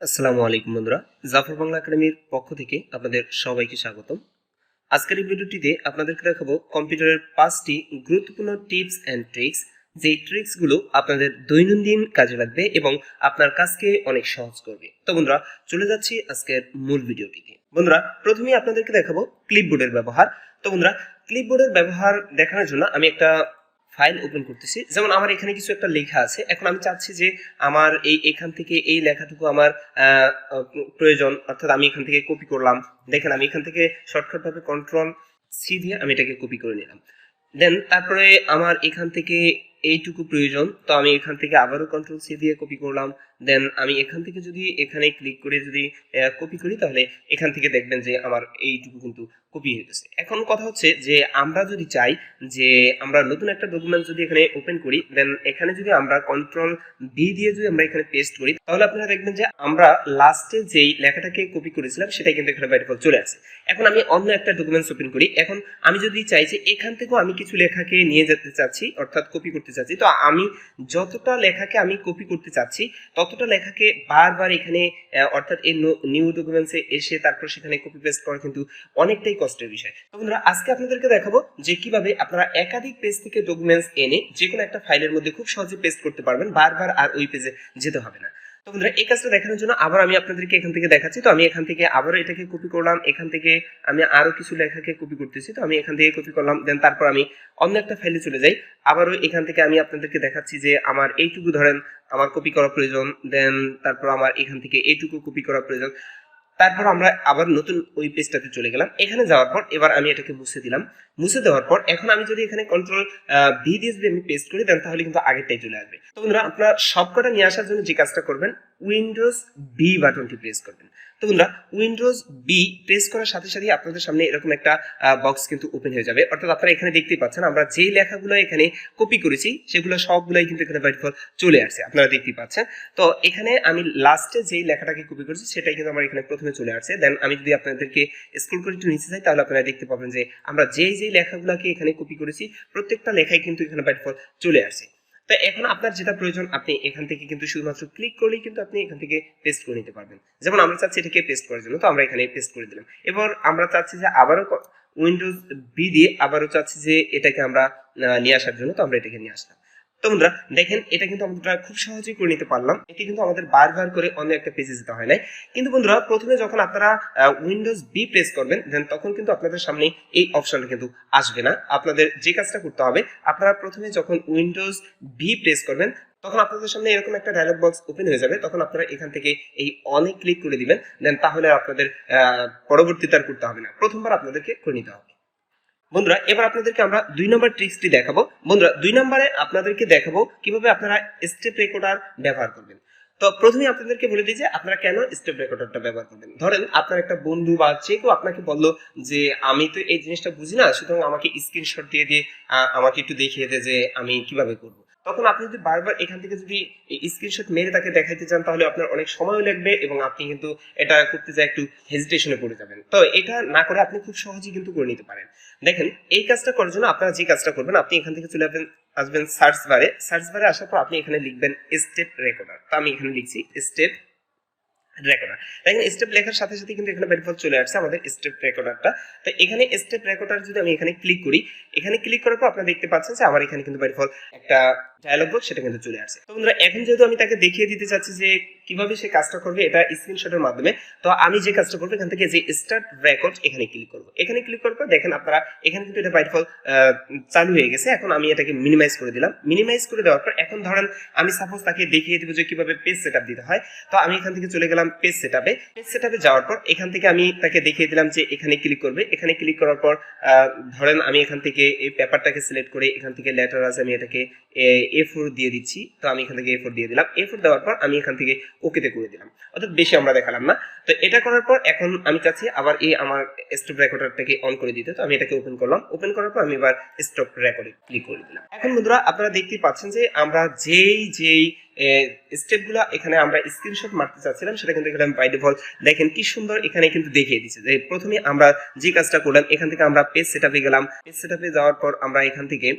আসসালামু আলাইকুম বন্ধুরা, জাফর বাংলা একাডেমির পক্ষ থেকে আপনাদের সবাইকে স্বাগতম। আজকের এই ভিডিওটিতে আপনাদেরকে দেখাবো কম্পিউটারের 5টি গুরুত্বপূর্ণ টিপস অ্যান্ড ট্রিক্স, যেই ট্রিক্সগুলো আপনাদের দৈনন্দিন কাজে লাগবে এবং আপনার কাজকে অনেক সহজ করবে। তো বন্ধুরা, চলে যাচ্ছি আজকের মূল ভিডিওটিতে। বন্ধুরা, প্রথমেই আপনাদেরকে দেখাবো ক্লিপবোর্ডের ব্যবহার। তো বন্ধুরা, ক্লিপবোর্ডের ব্যবহার দেখানোর জন্য আমি একটা ফাইল ওপেন করতেছি। যেমন আমার এখানে কিছু একটা লেখা আছে, এখন আমি চাচ্ছি যে আমার এখান থেকে এই লেখাটুকু আমার প্রয়োজন, অর্থাৎ আমি এখান থেকে কপি করলাম। দেখেন, আমি এখান থেকে শর্টকাট ভাবে কন্ট্রোল-সি দিয়ে আমি এটাকে কপি করে নিলাম। দেন তারপরে আমার এখান থেকে এইটুকু প্রয়োজন, তো আমি এখান থেকে আবারও কন্ট্রোল-সি দিয়ে কপি করলাম। দেন আমি এখান থেকে যদি এখানে ক্লিক করে যদি কপি করি, তাহলে এখান থেকে দেখবেন যে আমার এইটুকু কিন্তু কপি হয়ে গেছে। এখন কথা হচ্ছে যে আমরা যদি চাই যে আমরা নতুন একটা ডকুমেন্ট যদি এখানে ওপেন করি, দেন এখানে যদি আমরা কন্ট্রোল-ভি দিয়ে যদি আমরা এখানে পেস্ট করি, তাহলে আপনারা দেখবেন যে আমরা লাস্টে যেই লেখাটাকে কপি করেছিলাম সেটাই কিন্তু এখানে বাই ডিফল্ট চলে আসে। এখন আমি অন্য একটা ডকুমেন্টস ওপেন করি। এখন আমি যদি চাই যে এখান থেকেও আমি কিছু লেখাকে নিয়ে যেতে চাচ্ছি, অর্থাৎ কপি করতে চাচ্ছি, তো আমি যতটা লেখাকে আমি কপি করতে চাচ্ছি ততটা লেখাকে বারবার এখানে অর্থাৎ এই নিউ ডকুমেন্টসে এসে তারপর সেখানে কপি পেস্ট করা কিন্তু অনেকটাই কষ্টের বিষয়। তো বন্ধুরা, আজকে আপনাদেরকে দেখাবো যে কিভাবে আপনারা একাধিক পেজ থেকে ডকুমেন্টস এনে যে কোনো একটা ফাইলের মধ্যে খুব সহজে পেস্ট করতে পারবেন, বারবার আর ওই পেজে যেতে হবে না। তো বন্ধুরা, এই কাজটা দেখানোর জন্য আবার আমি আপনাদেরকে এখান থেকে দেখাচ্ছি। তো আমি এখান থেকে আবারও এটাকে কপি করলাম, এখান থেকে আমি আরো কিছু লেখাকে কপি করতেছি, তো আমি এখান থেকে কপি করলাম। দেন তারপর আমি অন্য একটা ফাইলে চলে যাই। আবারও এখান থেকে আমি আপনাদেরকে দেখাচ্ছি যে আমার এইটুকু ধরেন আমার কপি করা প্রয়োজন। দেন তারপর আমার এখান থেকে এইটুকু কপি করা প্রয়োজন। তারপর আমরা আবার নতুন ওই পেজটাতে চলে গেলাম। এখানে যাওয়ার পর এবার আমি এটাকে মুছে দিলাম। মুছে দেওয়ার পর এখন আমি যদি এখানে কন্ট্রোল-ভি দিয়ে যদি আমি পেস্ট করি, দেন তাহলে কিন্তু আগেরটাই চলে আসবে। তো বন্ধুরা, আপনারা সবকটা নিয়ে আসার জন্য যে কাজটা করবেন, উইন্ডোজ-বি বাটনটি প্রেস করবেন। তো বন্ধুরা, উইন্ডোজ-বি প্রেস করার সাথে সাথে আপনাদের সামনে এরকম একটা বক্স কিন্তু ওপেন হয়ে যাবে। অর্থাৎ আপনারা এখানে দেখতেই পাচ্ছেন আমরা যেই লেখাগুলো এখানে কপি করেছি সেগুলো সবগুলাই কিন্তু এখানে বাই ডিফল্ট চলে আসছে, আপনারা দেখতেই পাচ্ছেন। তো এখানে আমি লাস্টে যেই লেখাটাকে কপি করেছি সেটাই কিন্তু আমার এখানে প্রথমে চলে আসছে। দেন আমি যদি আপনাদেরকে স্ক্রল করে একটু নিচে যাই, তাহলে আপনারা দেখতে পাবেন যে আমরা যেই লেখাগুলোকে এখানে কপি করেছি প্রত্যেকটা লেখাই কিন্তু এখানে বাই ডিফল্ট চলে আসছে। তো এখন আপনার যেটা প্রয়োজন আপনি এখান থেকে কিন্তু শুধুমাত্র ক্লিক করলেই কিন্তু আপনি এখান থেকে পেস্ট করে নিতে পারবেন। যেমন আমরা চাচ্ছি এটাকে পেস্ট করার জন্য, তো আমরা এখানে পেস্ট করে দিলাম। এবার আমরা চাচ্ছি যে আবারও উইন্ডোজ-বি দিয়ে আবারও চাচ্ছি যে এটাকে আমরা নিয়ে আসার জন্য, তো আমরা এটাকে নিয়ে আসলাম। তো বন্ধুরা, দেখেন এটা কিন্তু আমরা খুব সহজেই করে নিতে পারলাম। এটি কিন্তু আমাদের বারবার করে অন্য একটা পেজে যেতে হয় না। কিন্তু বন্ধুরা, প্রথমে যখন আপনারা উইন্ডোজ-বি প্রেস করবেন, দেন তখন কিন্তু আপনাদের সামনে এই অপশনটা কিন্তু আসবে না। আপনাদের যে কাজটা করতে হবে, আপনারা প্রথমে যখন উইন্ডোজ-ভি প্রেস করবেন তখন আপনাদের সামনে এরকম একটা ডায়লগ বক্স ওপেন হয়ে যাবে। তখন আপনারা এখান থেকে এই অনে ক্লিক করে দিবেন। দেন তাহলে আপনাদের পরবর্তীতে আর করতে হবে না, প্রথমবার আপনাদেরকে করে নিতে হবে। বন্ধুরা, এবার আপনাদেরকে আমরা 2 নম্বর ট্রিক্সটি দেখাবো। বন্ধুরা, 2 নম্বরে আপনাদেরকে দেখাবো কিভাবে আপনারা স্টেপ রেকর্ডার ব্যবহার করবেন। তো প্রথমে আপনাদেরকে বলে দিই যে আপনারা কেন স্টেপ রেকর্ডারটা ব্যবহার করবেন। ধরেন আপনার একটা বন্ধু বা যে কেউ আপনাকে বললো যে আমি তো এই জিনিসটা বুঝি না, সুতরাং আমাকে স্ক্রিনশট দিয়ে দিয়ে আমাকে একটু দেখিয়ে দে যে আমি কিভাবে করব। তখন আপনি যদি বারবার এখান থেকে যদি স্ক্রিনশট মেরে তাকে দেখাইতে চান, তাহলে আপনার অনেক সময় লাগবে এবং আপনি কিন্তু এটা করতে যায় একটু হেজিটেশনে পড়ে যাবেন। তো এটা না করে আপনি খুব সহজেই কিন্তু করে নিতে পারেন। দেখেন, এই কাজটা করার জন্য আপনারা যে কাজটা করবেন, আপনি এখান থেকে চলে আসবেন সার্চ বারে আসার পর আপনি এখানে লিখবেন স্টেপ রেকর্ডার। তো আমি এখানে লিখছি স্টেপ রেকর্ডার। দেখেন, স্টেপ লেখার সাথে সাথে কিন্তু এখানে বাই ডিফল্ট চলে আসছে আমাদের স্টেপ রেকর্ডারটা। তো এখানে স্টেপ রেকর্ডার যদি আমি এখানে ক্লিক করি, এখানে ক্লিক করার পর আপনারা দেখতে পাচ্ছেন যে আমার এখানে কিন্তু বাই ডিফল্ট একটা ডায়লগ বক্স সেটা কিন্তু চলে আসছে। তো বন্ধুরা, এখন যেহেতু আমি তাকে দেখিয়ে দিতে চাচ্ছি যে কিভাবে সে কাজটা করবে এটা স্ক্রিনশটের মাধ্যমে, তো আমি যে কাজটা করবো এখান থেকে যে স্টার্ট রেকর্ড এখানে ক্লিক করবো। এখানে ক্লিক করার পর দেখেন আপনারা এখানে কিন্তু এটা বাই ডিফল্ট চালু হয়ে গেছে। এখন আমি এটাকে মিনিমাইজ করে দিলাম। মিনিমাইজ করে দেওয়ার পর এখন ধরেন আমি সাপোজ তাকে দেখিয়ে দিব যে কিভাবে পেজ সেটআপ দিতে হয়। তো আমি এখান থেকে চলে গেলাম পেজ সেটআপে যাওয়ার পর এখান থেকে আমি তাকে দেখিয়ে দিলাম যে এখানে ক্লিক করবে। এখানে ক্লিক করার পর ধরেন আমি এখান থেকে এই পেপারটাকে সিলেক্ট করে এখান থেকে লেটার আছে আমি এটাকে A4 দিয়ে দিচ্ছি। তো আমি এখান থেকে A4 দিয়ে দিলাম। A4 দেওয়ার পর আমি এখান থেকে ওকেতে করে দিলাম, অর্থাৎ বেশি আমরা দেখালাম না। তো এটা করার পর এখন আমি চাচ্ছি আবার এই আমার স্টপ রেকর্ডারটাকে অন করে দিতে। তো আমি এটাকে ওপেন করলাম। ওপেন করার পর আমি এবার স্টপ রেকর্ডে ক্লিক করে দিলাম। এখন বন্ধুরা, আপনারা দেখতেই পাচ্ছেন যে আমরা যেই স্টেপগুলো এখানে আমরা স্ক্রিনশট মারতে চাচ্ছিলাম সেটা কিন্তু এখানে বাই ডিফল্ট দেখেন কি সুন্দর এখানে কিন্তু দেখিয়ে দিচ্ছে। যে প্রথমে আমরা যে কাজটা করলাম, এখান থেকে আমরা পেজ সেটআপে গেলাম। পেজ সেটআপে যাওয়ার পর আমরা এখান থেকে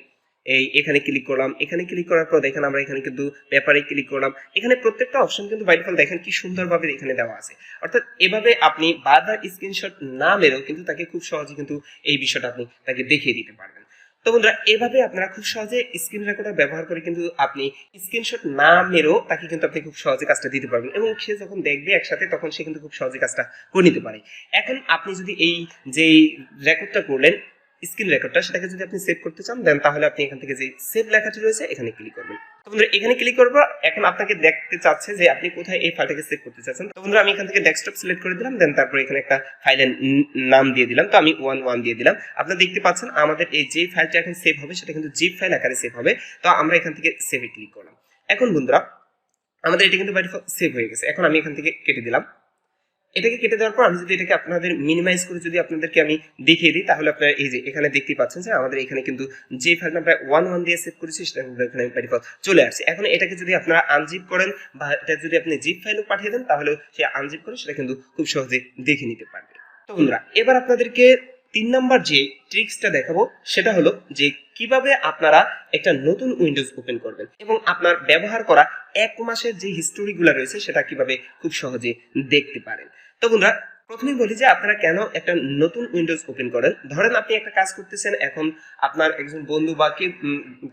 এখানে ক্লিক করলাম, এখানে ক্লিক করার পর দেখেন আমরা এখানে কিন্তু পেপারে ক্লিক করলাম। এখানে প্রত্যেকটা অপশন কিন্তু বাই ডিফল্ট দেখেন কি সুন্দরভাবে এখানে দেওয়া আছে। অর্থাৎ এভাবে আপনি বারবার স্ক্রিনশট না মেরেও কিন্তু তাকে খুব সহজে কিন্তু এই বিষয়টা আপনি তাকে দেখিয়ে দিতে পারবেন। তো বন্ধুরা এভাবে আপনারা খুব সহজে স্ক্রিন রেকর্ডার ব্যবহার করে কিন্তু আপনি স্ক্রিনশট না মেরেও তাকে কিন্তু আপনি খুব সহজে কাজটা দিতে পারবেন, এবং সে যখন দেখবে একসাথে তখন সে কিন্তু খুব সহজে কাজটা করে নিতে পারে। এখন আপনি যদি এই যে রেকর্ডটা করলেন স্ক্রিন রেকর্ডটা, সেটাকে যদি আপনি সেভ করতে চান দেন তাহলে আপনি এখান থেকে যে সেভ লেখাটি রয়েছে এখানে ক্লিক করবেন। তো বন্ধুরা এখানে ক্লিক করবো, এখন আপনাকে দেখতে চাচ্ছে যে আপনি কোথায় এই ফাইলটাকে সেভ করতে চাচ্ছেন। তো বন্ধুরা আমি এখান থেকে ডেস্কটপ সিলেক্ট করে দিলাম, দেন তারপর এখানে একটা ফাইলের নাম দিয়ে দিলাম। তো আমি 1 দিয়ে দিলাম। আপনারা দেখতে পাচ্ছেন আমাদের এই যে ফাইলটা এখন সেভ হবে সেটা কিন্তু জিপ ফাইল আকারে সেভ হবে। তো আমরা এখান থেকে সেভে ক্লিক করলাম। এখন বন্ধুরা আমাদের এটা কিন্তু বাই ডিফল্ট সেভ হয়ে গেছে। এখন আমি এখান থেকে কেটে দিলাম। এটাকে কেটে দেওয়ার পর আমি যদি এটাকে আপনাদের মিনিমাইজ করে যদি আপনাদেরকে আমি দেখিয়ে দিই, তাহলে আপনারা এই যে এখানে দেখতে পাচ্ছেন যে আমাদের এখানে কিন্তু যে ফাইলটা আমরা 1 দিয়ে সেভ করেছি সেটা কিন্তু এখানে বাই ডিফল্ট চলে আসছে। এখন এটাকে যদি আপনারা আনজিপ করেন বা এটা যদি আপনি জিপ ফাইলও পাঠিয়ে দেন তাহলে সে আনজিপ করে সেটা কিন্তু খুব সহজে দেখে নিতে পারবে। তো বন্ধুরা এবার আপনাদেরকে 3 নাম্বার যে ট্রিক্সটা দেখাবো সেটা হলো যে কিভাবে আপনারা একটা নতুন উইন্ডোজ ওপেন করবেন এবং আপনার ব্যবহার করা 1 মাসের যে হিস্টোরিগুলো রয়েছে সেটা কিভাবে খুব সহজে দেখতে পারেন। তো বন্ধুরা প্রথমেই বলি যে আপনারা কেন একটা নতুন উইন্ডোজ ওপেন করেন। ধরেন আপনি একটা কাজ করতেছেন, এখন আপনার একজন বন্ধু বা কেউ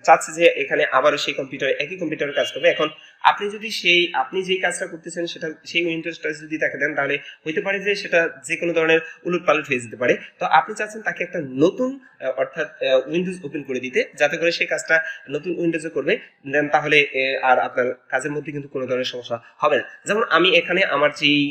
চাচ্ছে যে এখানে আবারও সেই কম্পিউটারে একই কম্পিউটারে কাজ করবে। এখন আপনি যদি আপনি যেই কাজটা করতেছেন সেটা সেই উইন্ডোজটা যদি তাকে দেন তাহলে হইতে পারে যে সেটা যে কোনো ধরনের উলটপালট হয়ে যেতে পারে। তো আপনি চাচ্ছেন তাকে একটা নতুন অর্থাৎ উইন্ডোজ ওপেন করে দিতে, যাতে করে সেই কাজটা নতুন উইন্ডোজে করবে, দেন তাহলে আর আপনার কাজের মধ্যে কিন্তু কোনো ধরনের সমস্যা হবে না। যেমন আমি এখানে আমার যেই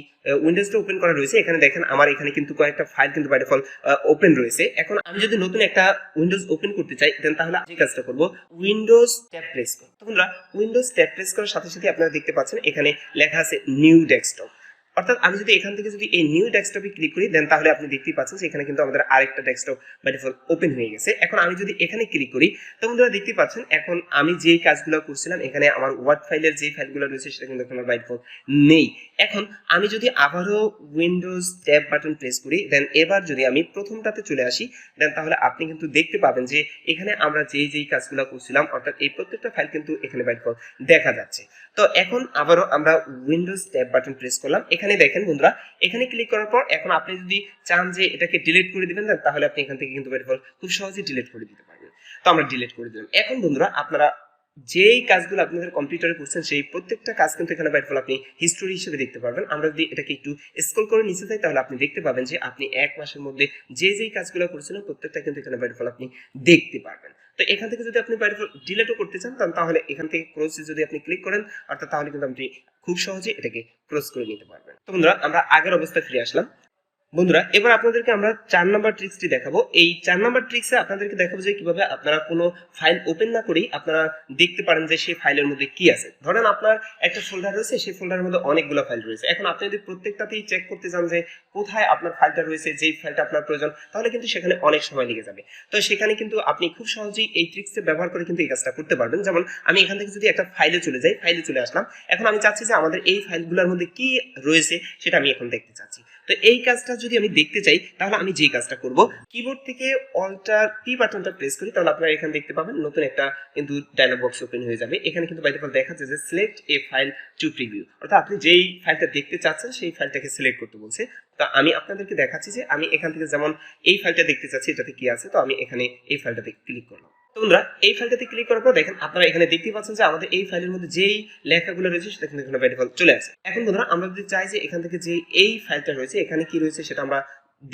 উইন্ডোজটা ওপেন করা রয়েছে এখানে দেখেন আমার এখানে কিন্তু কয়েকটা ফাইল কিন্তু বাই ডিফল্ট ওপেন রয়েছে। এখন আমি যদি নতুন একটা উইন্ডোজ ওপেন করতে চাই দেন তাহলে যে কাজটা করব উইন্ডোজ ট্যাব প্রেস করব। তো বন্ধুরা উইন্ডোজ ট্যাব প্রেস করার সাথে সাথে আপনারা দেখতে পাচ্ছেন এখানে লেখা আছে নিউ ডেস্কটপ। অর্থাৎ আমি যদি এখান থেকে যদি এই নিউ ডেস্কটপে ক্লিক করি দেন তাহলে আপনি দেখতেই পাচ্ছেন যে এখানে কিন্তু আমাদের আরেকটা ডেস্কটপ বাই ডিফল্ট ওপেন হয়ে গেছে। এখন আমি যদি এখানে ক্লিক করি তো বন্ধুরা দেখতে পাচ্ছেন এখন আমি যেই কাজগুলো করছিলাম এখানে আমার ওয়ার্ড ফাইলের যে ফাইলগুলো রয়েছে সেটা কিন্তু এখন বাই ডিফল্ট নেই। এখন আমি যদি আবারও উইন্ডোজ ট্যাব বাটন প্রেস করি দেন এবার যদি আমি প্রথমটাতে চলে আসি দেন তাহলে আপনি কিন্তু দেখতে পাবেন যে এখানে আমরা যেই কাজগুলো করছিলাম অর্থাৎ এই প্রত্যেকটা ফাইল কিন্তু এখানে বাই ডিফল্ট দেখা যাচ্ছে। তো এখন আবারও আমরা উইন্ডোজ ট্যাব বাটন প্রেস করলাম। এখানে দেখেন বন্ধুরা এখানে ক্লিক করার পর এখন আপনি যদি চান যে এটাকে ডিলিট করে দিবেন তাহলে আপনি এখান থেকে কিন্তু বাই ডিফল্ট খুব সহজেই ডিলিট করে দিতে পারবেন। তো আমরা ডিলিট করে দিলাম। এখন বন্ধুরা আপনারা যেই কাজগুলো আপনাদের কম্পিউটারে করছেন সেই প্রত্যেকটা কাজ কিন্তু এখানে বাই ডিফল্ট আপনি হিস্টোরি হিসেবে দেখতে পারবেন। আমরা যদি এটাকে একটু স্ক্রল করে নিচে যাই তাহলে আপনি দেখতে পাবেন যে আপনি 1 মাসের মধ্যে যেই কাজগুলো করেছিলেন প্রত্যেকটা কিন্তু এখানে বাই ডিফল্ট আপনি দেখতে পারবেন। তো এখান থেকে যদি আপনি বাই ডিফল্ট ডিলিটও করতে চান তাহলে এখান থেকে ক্রসে যদি আপনি ক্লিক করেন অর্থাৎ তাহলে কিন্তু আপনি খুব সহজে এটাকে ক্রস করে নিতে পারবেন। তো বন্ধুরা আমরা আগের অবস্থায় ফিরে আসলাম। বন্ধুরা এবার আপনাদেরকে আমরা 4 নাম্বার ট্রিক্সটি দেখাবো। এই 4 নাম্বার ট্রিক্সে আপনাদেরকে দেখাবো যে কিভাবে আপনারা কোনো ফাইল ওপেন না করেই আপনারা দেখতে পারেন যে সেই ফাইলের মধ্যে কি আছে। ধরেন আপনার একটা ফোল্ডার রয়েছে, সেই ফোল্ডারের মধ্যে অনেকগুলো ফাইল রয়েছে। এখন আপনি যদি প্রত্যেকটাতেই চেক করতে চান যে কোথায় আপনার ফাইলটা রয়েছে, যেই ফাইলটা আপনার প্রয়োজন, তাহলে কিন্তু সেখানে অনেক সময় লেগে যাবে। তো সেখানে কিন্তু আপনি খুব সহজেই এই ট্রিক্সে ব্যবহার করে কিন্তু এই কাজটা করতে পারবেন। যেমন আমি এখান থেকে যদি একটা ফাইলে চলে যাই, ফাইলে চলে আসলাম, এখন আমি চাচ্ছি যে আমাদের এই ফাইলগুলোর মধ্যে কি রয়েছে সেটা আমি এখন দেখতে চাচ্ছি। তো এই কাজটা যদি আমি দেখতে চাই তাহলে আমি যে কাজটা করব কিবোর্ড থেকে অল্টার পি বাটনটা প্রেস করি তাহলে আপনারা এখানে দেখতে পাবেন নতুন একটা কিন্তু ডায়লগ বক্স ওপেন হয়ে যাবে। এখানে কিন্তু বাই ডিফল্ট দেখাচ্ছে যে select a file to preview, অর্থাৎ আপনি যেই ফাইলটা দেখতে চাচ্ছেন সেই ফাইলটাকে সিলেক্ট করতে বলছে। তো আমি আপনাদেরকে দেখাচ্ছি যে আমি এখান থেকে যেমন এই ফাইলটা দেখতে চাচ্ছি এটাতে কি আছে, তো আমি এখানে এই ফাইলটাতে ক্লিক করলাম। তো বন্ধুরা এই ফাইলটাতে ক্লিক করার পর দেখেন আপনারা এখানে দেখতে পাচ্ছেন যে আমাদের এই ফাইলের মধ্যে যেই লেখাগুলো রয়েছে সেটা কিন্তু এখানে বাই ডিফল্ট চলে আসে। এখন বন্ধুরা আমরা যদি চাই যে এখান থেকে যে এই ফাইলটা রয়েছে এখানে কি রয়েছে সেটা আমরা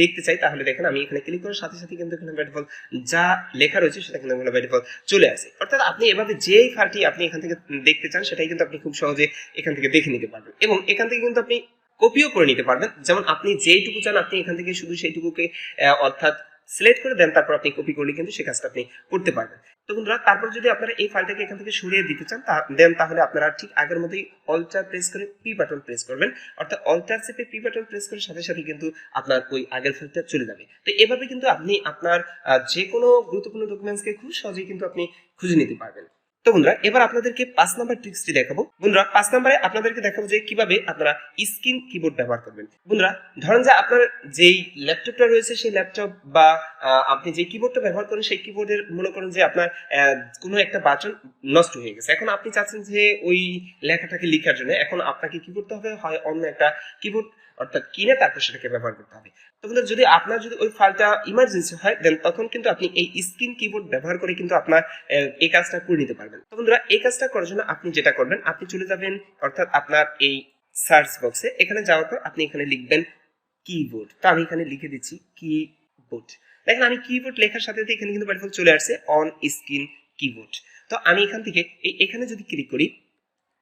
দেখতে চাই তাহলে দেখেন আমি এখানে ক্লিক করার সাথে সাথে কিন্তু এখানে বাই ডিফল্ট যা লেখা রয়েছে সেটা কিন্তু এখানে বাই ডিফল্ট চলে আসে। অর্থাৎ আপনি এভাবে যেই ফাইলটি আপনি এখান থেকে দেখতে চান সেটাই কিন্তু আপনি খুব সহজে এখান থেকে দেখে নিতে পারবেন এবং এখান থেকে কিন্তু আপনি কপিও করে নিতে পারবেন। যেমন আপনি যেইটুকু চান আপনি এখান থেকে শুধু সেইটুকুকে অর্থাৎ সিলেক্ট করে দেন তারপর আপনি কপি করলে কিন্তু সেই কাজটা আপনি করতে পারবেন। তো বন্ধুরা তারপর যদি আপনারা এই ফাইলটাকে এখান থেকে সরিয়ে দিতে চান দেন তাহলে আপনারা ঠিক আগের মতোই অল্টার প্রেস করে পি বাটন প্রেস করবেন। অর্থাৎ অল্টার চেপে পি বাটন প্রেস করার সাথে সাথে কিন্তু আপনার ওই আগের ফাইলটা চলে যাবে। তো এভাবে কিন্তু আপনি আপনার যে কোনো গুরুত্বপূর্ণ ডকুমেন্টসকে খুব সহজেই কিন্তু আপনি খুঁজে নিতে পারবেন। তো বন্ধুরা এবার আপনাদেরকে 5 নাম্বার ট্রিক্সটি দেখাবো। বন্ধুরা 5 নম্বরে আপনাদেরকে দেখাবো যে কিভাবে আপনারা স্ক্রিন কিবোর্ড ব্যবহার করবেন। বন্ধুরা ধরেন যে আপনার যেই ল্যাপটপটা রয়েছে সেই ল্যাপটপ বা আপনি যে কিবোর্ডটা ব্যবহার করেন সেই কিবোর্ডের মনে করেন যে আপনার কোনো একটা বাটন নষ্ট হয়ে গেছে। এখন আপনি চাচ্ছেন যে ওই লেখাটাকে লেখার জন্য এখন আপনাকে কি করতে হবে, হয় অন্য একটা কিবোর্ড অর্থাৎ কিনে তারপর সেটাকে ব্যবহার করতে হবে। তো বন্ধুরা যদি আপনার যদি ওই ফাইলটা ইমার্জেন্সি হয় দেন তখন কিন্তু আপনি এই স্ক্রিন কিবোর্ড ব্যবহার করে কিন্তু আপনার এই কাজটা করে নিতে পারবেন। তো বন্ধুরা এই কাজটা করার জন্য আপনি যেটা করবেন, আপনি চলে যাবেন অর্থাৎ আপনার এই সার্চ বক্সে, এখানে যাওয়ার পর আপনি এখানে লিখবেন কিবোর্ড। তো আমি এখানে লিখে দিচ্ছি কিবোর্ড। দেখেন আমি কিবোর্ড লেখার সাথে সাথে এখানে কিন্তু বাই ডিফল্ট চলে আসছে অন স্ক্রিন কিবোর্ড। তো আমি এখান থেকে এখানে যদি ক্লিক করি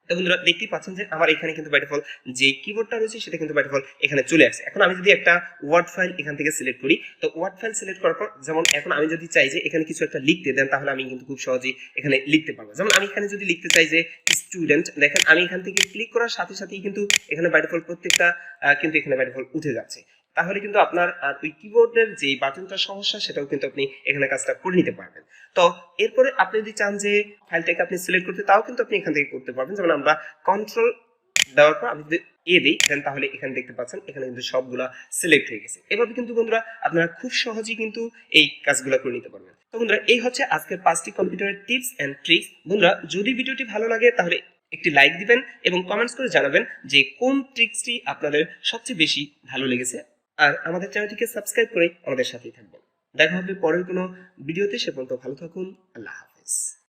তো বন্ধুরা দেখতেই পাচ্ছেন যে আমার এখানে কিন্তু বাই ডিফল্ট যে কিবোর্ডটা রয়েছে সেটা কিন্তু বাই ডিফল্ট এখানে চলে আসছে। এখন আমি যদি একটা ওয়ার্ড ফাইল এখান থেকে সিলেক্ট করি, তো ওয়ার্ড ফাইল সিলেক্ট করার পর যেমন এখন আমি যদি চাই যে এখানে কিছু একটা লিখতে দেন তাহলে আমি কিন্তু খুব সহজেই এখানে লিখতে পারবো। যেমন আমি এখানে যদি লিখতে চাই যে স্টুডেন্ট, দেখেন আমি এখান থেকে ক্লিক করার সাথে সাথেই কিন্তু এখানে বাই ডিফল্ট প্রত্যেকটা কিন্তু এখানে বাই ডিফল্ট উঠে যাচ্ছে। তাহলে কিন্তু আপনার ওই কিবোর্ডের যে বাটনটার সমস্যা সেটাও কিন্তু আপনি এখানে কাজটা করে নিতে পারবেন। তো এরপরে আপনি যদি চান যে ফাইলটাকে আপনি সিলেক্ট করতে, তাও কিন্তু আপনি এখান থেকে করতে পারবেন। যেমন আমরা কন্ট্রোল দেওয়ার পর আমি যদি দিই দেন তাহলে এখানে দেখতে পাচ্ছেন এখানে কিন্তু সবগুলা সিলেক্ট হয়ে গেছে। এভাবে কিন্তু বন্ধুরা আপনারা খুব সহজেই কিন্তু এই কাজগুলো করে নিতে পারবেন। তো বন্ধুরা এই হচ্ছে আজকের 5টি কম্পিউটারের টিপস এন্ড ট্রিক্স। বন্ধুরা যদি ভিডিওটি ভালো লাগে তাহলে একটি লাইক দিবেন এবং কমেন্টস করে জানাবেন যে কোন ট্রিক্সটি আপনাদের সবচেয়ে বেশি ভালো লেগেছে। আর আমাদের চ্যানেলটিকে সাবস্ক্রাইব করে আমাদের সাথেই থাকবেন। দেখা হবে পরের কোনো ভিডিওতে, সে পর্যন্ত ভালো থাকুন। আল্লাহ হাফেজ।